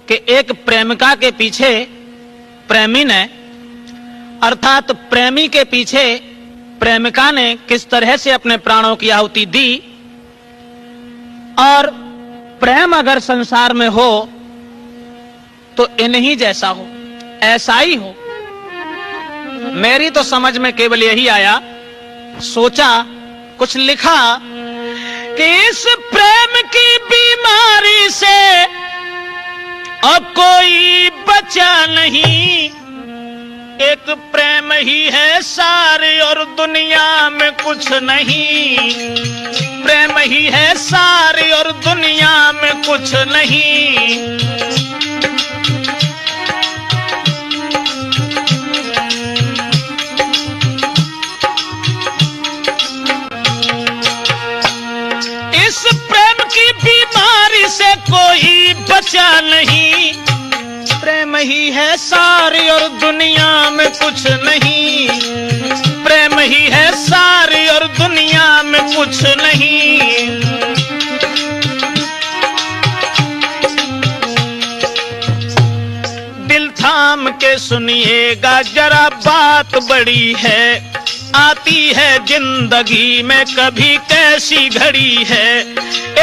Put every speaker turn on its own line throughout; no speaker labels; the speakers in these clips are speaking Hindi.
कि एक प्रेमिका के पीछे प्रेमी ने, अर्थात प्रेमी के पीछे प्रेमिका ने किस तरह से अपने प्राणों की आहुति दी। और प्रेम अगर संसार में हो तो इन्हीं जैसा हो, ऐसा ही हो। मेरी तो समझ में केवल यही आया, सोचा, कुछ लिखा कि इस प्रेम की बीमारी से अब कोई बचा नहीं, एक प्रेम ही है सारे और दुनिया में कुछ नहीं, प्रेम ही है सारे और दुनिया में कुछ नहीं। इस प्रेम की बीमारी से कोई बचा नहीं, प्रेम ही है सारी और दुनिया में कुछ नहीं, प्रेम ही है सारी और दुनिया में कुछ नहीं। दिल थाम के सुनिएगा जरा, बात बड़ी है, आती है जिंदगी में कभी कैसी घड़ी है।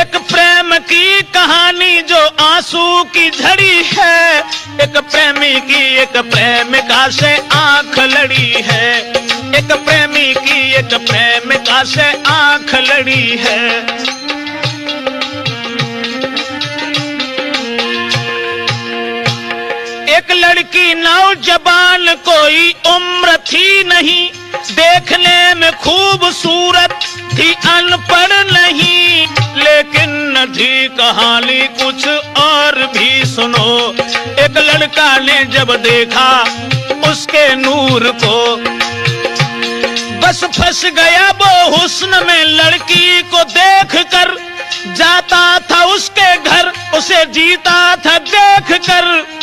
एक प्रेम की कहानी जो आंसू की झड़ी है, एक प्रेमी की एक प्रेमिका से आंख लड़ी है, एक प्रेमी की एक प्रेमिका से आंख लड़ी है। एक लड़की नौजवान, कोई उम्र थी नहीं, देखने में खूबसूरत थी, अनपढ़ नहीं, लेकिन न थी कहानी कुछ और भी सुनो। एक लड़का ने जब देखा उसके नूर को, बस फंस गया वो हुस्न में, लड़की को देखकर जाता था उसके घर, उसे जीता था देखकर।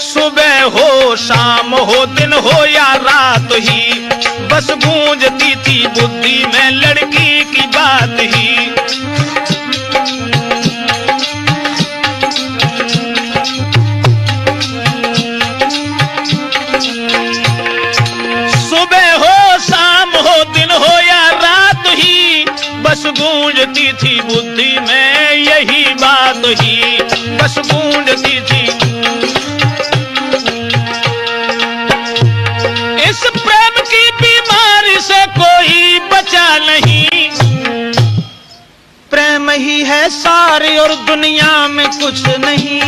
सुबह हो शाम हो दिन हो या रात ही, बस गूंजती थी बुद्धि में लड़की की बात ही। सुबह हो शाम हो दिन हो या रात ही, बस गूंजती थी बुद्धि में यही बात ही, बस गूंजती थी। इस प्रेम की बीमारी से कोई बचा नहीं, प्रेम ही है सारे और दुनिया में कुछ नहीं।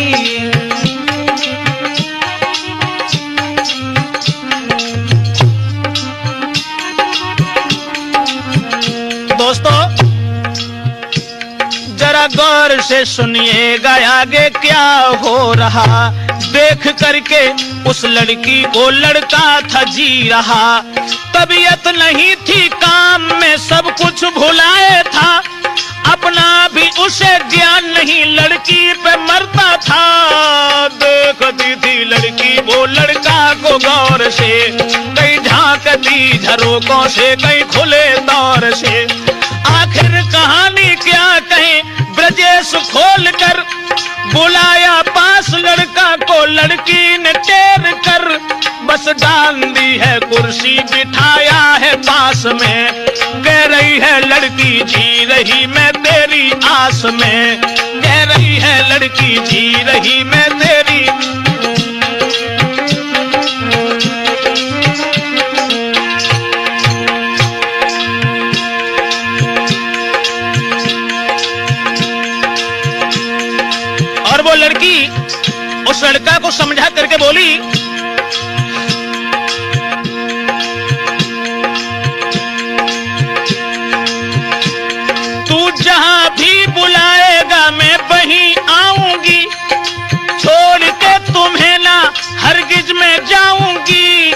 दोस्तों जरा गौर से सुनिएगा आगे क्या हो रहा। देख करके उस लड़की को लड़का था जी रहा, तबीयत नहीं थी काम में, सब कुछ भुलाए था, अपना भी उसे ज्ञान नहीं, लड़की पे मरता था। देखती थी लड़की वो लड़का को गौर से, कहीं झांकती झरोकों से, कहीं खुले दौर से। आखिर कहानी क्या कहें, ब्रजेश खोल कर बुलाया पास लड़का को, लड़की ने टेर कर बस डाल दी है कुर्सी, बिठाया है पास में, कह रही है लड़की जी रही मैं तेरी आस में, कह रही है लड़की जी रही मैं तेरी। और वो लड़की उस लड़का को समझा करके बोली, तू जहां भी बुलाएगा मैं वहीं आऊंगी, छोड़ के तुम्हें ना हरगिज में जाऊंगी,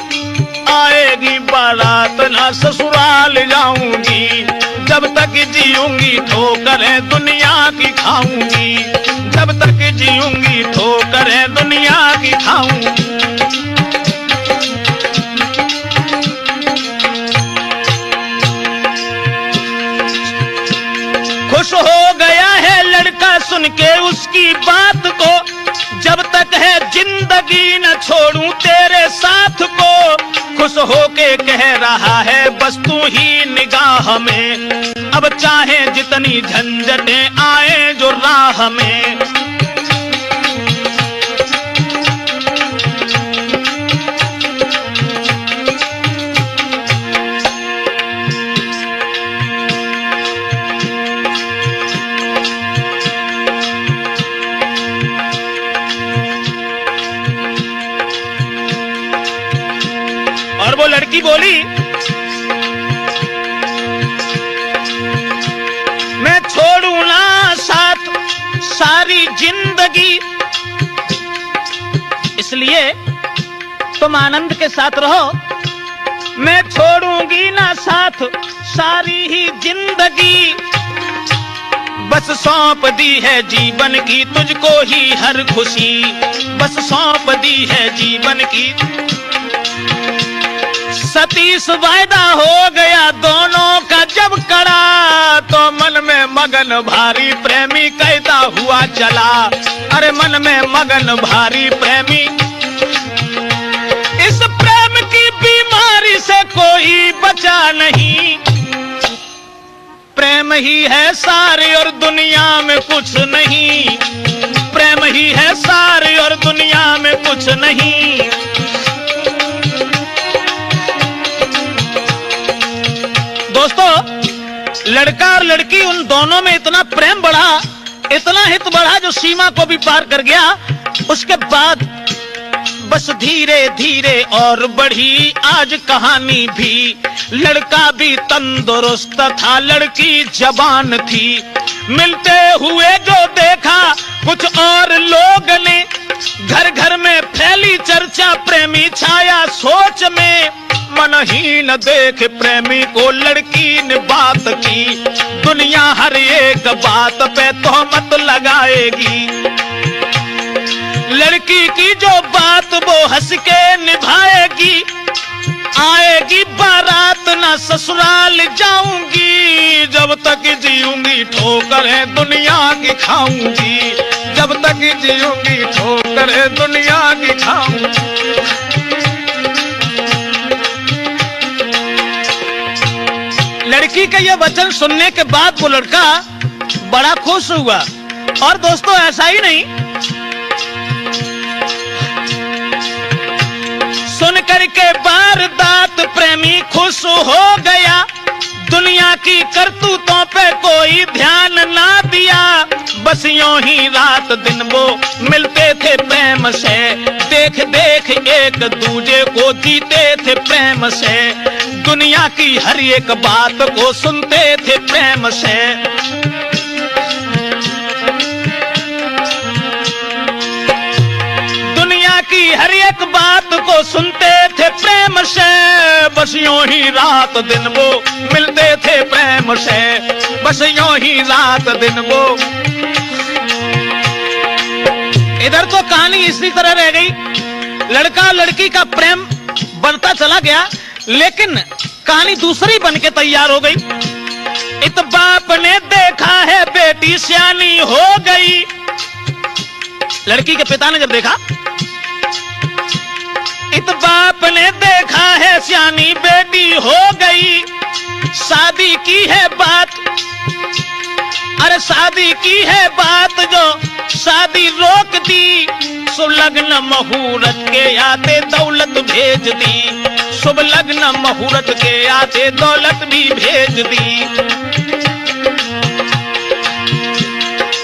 आएगी बारात ना ससुराल जाऊंगी, जब तक जीऊंगी ठोकरें दुनिया की खाऊंगी, जब तक जीऊंगी ठोकरें दुनिया की खाऊंगी। खुश हो गया है लड़का सुन के उसकी बात को, जब तक है के कह रहा है बस तू ही निगाह में। अब चाहे जितनी झंझटें आए जो राह में, और वो लड़की बोली मैं छोड़ू ना साथ सारी जिंदगी, इसलिए तुम आनंद के साथ रहो, मैं छोड़ूंगी ना साथ सारी ही जिंदगी। बस सौंप दी है जीवन की तुझको ही हर खुशी, बस सौंप दी है जीवन की। सतीश वायदा हो गया दोनों का जब कड़ा, तो मन में मगन भारी प्रेमी कहता हुआ चला। अरे मन में मगन भारी प्रेमी, इस प्रेम की बीमारी से कोई बचा नहीं। प्रेम ही है सारे और दुनिया में कुछ नहीं, प्रेम ही है सारे और दुनिया में कुछ नहीं। दोस्तों, लड़का और लड़की उन दोनों में इतना प्रेम बढ़ा, इतना हित बढ़ा जो सीमा को भी पार कर गया। उसके बाद बस धीरे धीरे और बढ़ी आज कहानी भी। लड़का भी तंदुरुस्त था, लड़की जवान थी। मिलते हुए जो देखा कुछ और लोग ने, घर घर में फैली चर्चा प्रेमी छाया सोच में। मनहीन देख प्रेमी को लड़की ने बात की, दुनिया हर एक बात पे तोहमत लगाएगी। लड़की की जो बात वो हंस के निभाएगी, आएगी बारात ना ससुराल जाऊंगी, जब तक जीऊंगी ठोकरें दुनिया की खाऊंगी, जब तक जीऊंगी ठोकरें दुनिया की खाऊंगी। लड़की का यह वचन सुनने के बाद वो लड़का बड़ा खुश हुआ। और दोस्तों, ऐसा ही नहीं, सुन करके वारदात प्रेमी खुश हो गया। दुनिया की करतूतों पे कोई ध्यान ना दिया, बस यूं ही रात दिन वो मिलते थे प्रेम से। देख देख एक दूजे को जीते थे प्रेम से, दुनिया की हर एक बात को सुनते थे प्रेम से। दुनिया की हर एक बात को सुनते थे प्रेम से, बस यूं ही रात दिन वो मिलते थे प्रेम से, बस यूं ही रात दिन वो। इधर तो कहानी इसी तरह रह गई, लड़का लड़की का प्रेम बढ़ता चला गया, लेकिन कहानी दूसरी बन के तैयार हो गई। इत बाप ने देखा है बेटी सियानी हो गई। लड़की के पिता ने जब देखा, इत बाप ने देखा है सियानी बेटी हो गई, शादी की है बात, अरे शादी की है बात जो शादी रोक दी। शुभ लग्न मुहूर्त के आते दौलत भेज दी, शुभ लग्न मुहूर्त के आते दौलत भी भेज दी।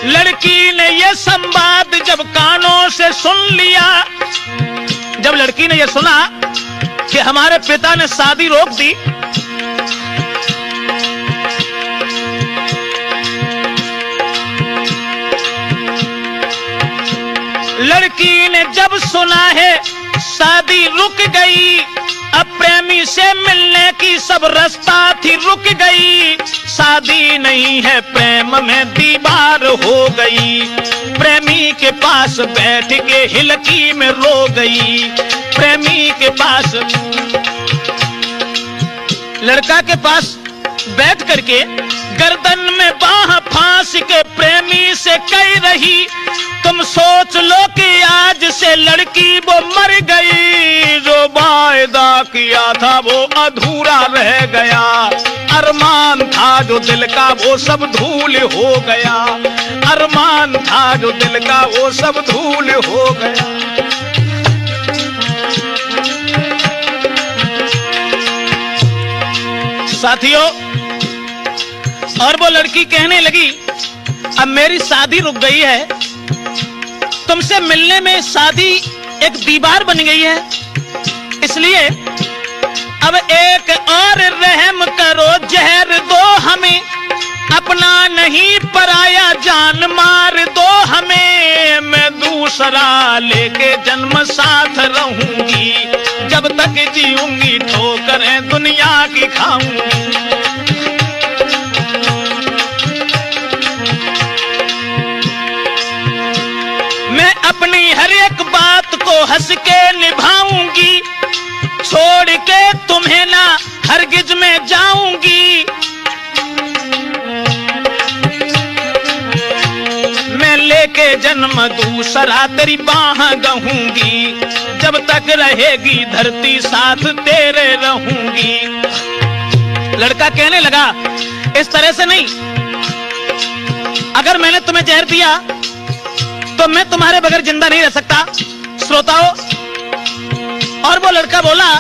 लड़की ने ये संवाद जब कानों से सुन लिया, जब लड़की ने ये सुना कि हमारे पिता ने शादी रोक दी, लड़की ने जब सुना है शादी रुक गई, अब प्रेमी से मिलने की सब रास्ता थी रुक गई। शादी नहीं है प्रेम में दीवार हो गई, प्रेमी के पास बैठ के हिलकी में रो गई। प्रेमी के पास, लड़का के पास बैठ करके गर्दन में बाह फांस के प्रेमी से कह रही, तुम सोच लो कि आज से लड़की वो मर गई। रो वायदा किया था वो अधूरा रह गया, अरमान था जो दिल का वो सब धूल हो गया, अरमान था जो दिल का वो सब धूल हो गया। साथियों, और वो लड़की कहने लगी अब मेरी शादी रुक गई है, तुमसे मिलने में शादी एक दीवार बन गई है, इसलिए अब एक और रहम करो, जहर दो हमें, अपना नहीं पराया जान मार दो हमें, मैं दूसरा लेके जन्म साथ रहूंगी, जब तक जीऊंगी ठोकरें दुनिया की खाऊंगी। मैं अपनी हर एक बात को हंस के निभाऊंगी, छोड़ के तुम्हें ना हरगिज में जाऊंगी, मैं लेके जन्म दूसरा तेरी बाह गहूंगी, जब तक रहेगी धरती साथ तेरे रहूंगी। लड़का कहने लगा इस तरह से नहीं, अगर मैंने तुम्हें जहर दिया तो मैं तुम्हारे बगैर जिंदा नहीं रह सकता। श्रोताओं, और वो लड़का बोला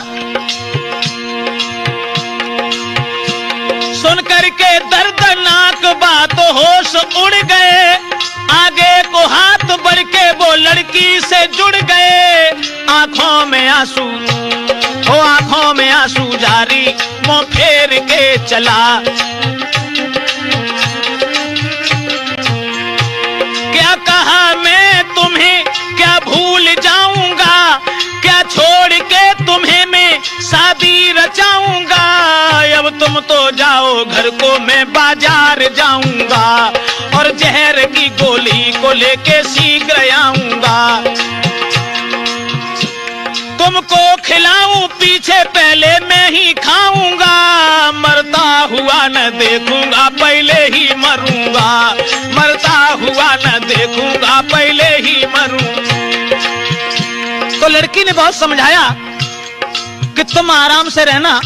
सुन करके दर्दनाक बात होश उड़ गए, आगे को हाथ बढ़ के वो लड़की से जुड़ गए, आंखों में आंसू हो आंखों में आंसू जारी, मुंह फेर के चला, क्या कहा मैं तुम्हें क्या भूल जाऊंगा, क्या छोड़ के तुम्हें मैं शादी रचाऊंगा, अब तुम तो जाओ घर को मैं बाजार जाऊंगा, और जहर की गोली को लेके शीघ्र आऊंगा, तुमको खिलाऊं पीछे पहले मैं ही खाऊंगा, मरता हुआ न देखूंगा पहले ही मरूंगा, मरता हुआ न देखूंगा पहले ही मरूं। तो लड़की ने बहुत समझाया कि तुम आराम से रहना,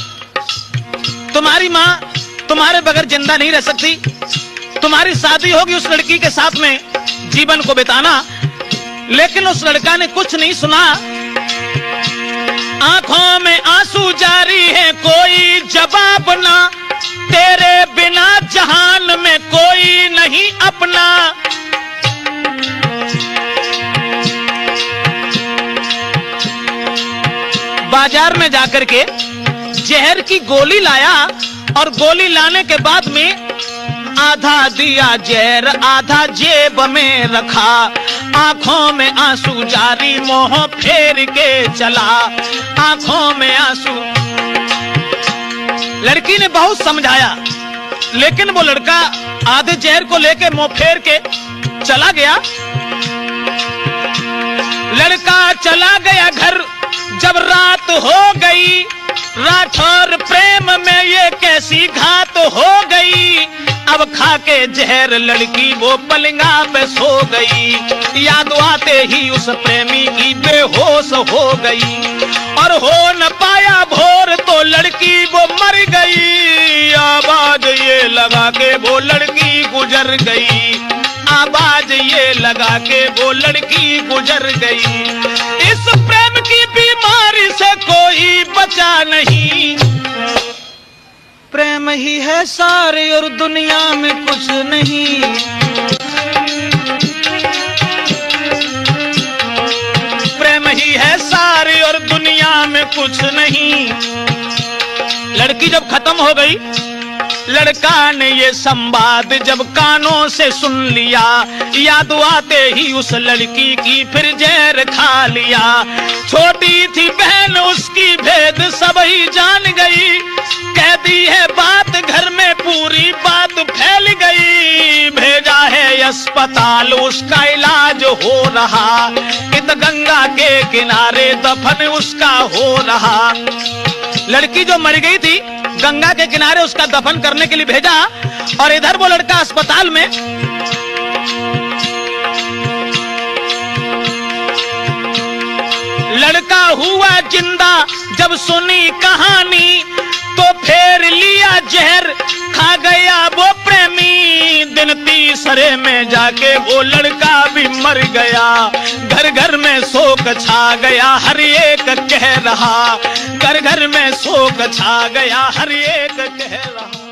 तुम्हारी माँ तुम्हारे बगैर जिंदा नहीं रह सकती, तुम्हारी शादी होगी उस लड़की के साथ में जीवन को बिताना। लेकिन उस लड़का ने कुछ नहीं सुना, आंखों में आंसू जारी है कोई जवाब ना, तेरे बिना जहान में कोई नहीं अपना। बाजार में जाकर के जहर की गोली लाया, और गोली लाने के बाद में आधा दिया जहर आधा जेब में रखा, आंखों में आंसू जारी मोह फेर के चला, आंखों में आंसू। लड़की ने बहुत समझाया, लेकिन वो लड़का आधे जहर को लेके मुंह फेर के चला गया। लड़का चला गया घर, जब रात हो गई, राठौर प्रेम में ये कैसी घात हो गई, अब खा के जहर लड़की वो पलंगा पे सो गई, याद आते ही उस प्रेमी की बेहोश हो गई, और हो न पाया भोर तो लड़की वो मर गई, आवाज ये लगा के वो लड़की गुजर गई, आवाज ये लगा के वो लड़की गुजर गई। इस प्रेम की बीमारी से कोई बचा नहीं, प्रेम ही है सारे और दुनिया में कुछ नहीं। प्रेम ही है सारे और दुनिया में कुछ नहीं। लड़की जब खत्म हो गई, लड़का ने ये संवाद जब कानों से सुन लिया, याद आते ही उस लड़की की फिर जहर खा लिया। छोटी थी बहन उसकी भेद सब ही जान गई, कह दी है बात घर में पूरी बात फैल गई। भेजा है अस्पताल उसका इलाज हो रहा, इत गंगा के किनारे दफन उसका हो रहा। लड़की जो मर गई थी गंगा के किनारे उसका दफन करने के लिए भेजा, और इधर वो लड़का अस्पताल में लड़का हुआ जिंदा जब सुनी कहानी, तो फेर लिया जहर खा गया वो प्रेमी। दिन तीसरे में जाके वो लड़का भी मर गया। घर घर में शोक छा गया, हर एक कह रहा, घर घर में शोक छा गया, हर एक कह रहा।